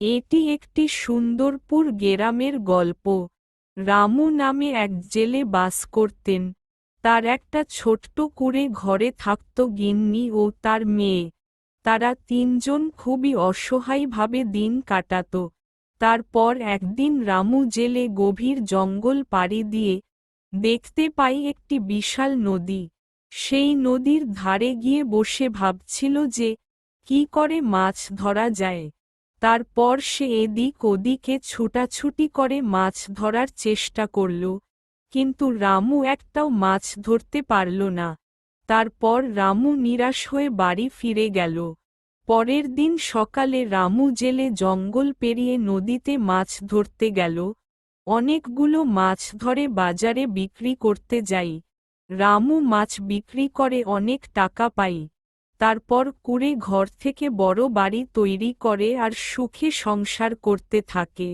এটি একটি সুন্দরপুর গ্রামের গল্প। রামু নামে এক জেলে বাস করতেন। তার একটা ছোট্ট কুঁড়ে ঘরে থাকত গিন্নি ও তার মেয়ে। তারা তিনজন খুবই অসহায়ভাবে দিন কাটাত। তারপর একদিন রামু জেলে গভীর জঙ্গল পাড়ি দিয়ে দেখতে পাই একটি বিশাল নদী। সেই নদীর ধারে গিয়ে বসে ভাবছিল যে কি করে মাছ ধরা যায়। তারপর সে এদিক ওদিকে ছুটাছুটি করে মাছ ধরার চেষ্টা করল, কিন্তু রামু একটাও মাছ ধরতে পারল না। তারপর রামু নিরাশ হয়ে বাড়ি ফিরে গেল। পরের দিন সকালে রামু জেলে জঙ্গল পেরিয়ে নদীতে মাছ ধরতে গেল। অনেকগুলো মাছ ধরে বাজারে বিক্রি করতে যাই। রামু মাছ বিক্রি করে অনেক টাকা পায়। তারপর কুঁড়ে ঘর থেকে বড় বাড়ি তৈরি করে আর সুখে সংসার করতে থাকে।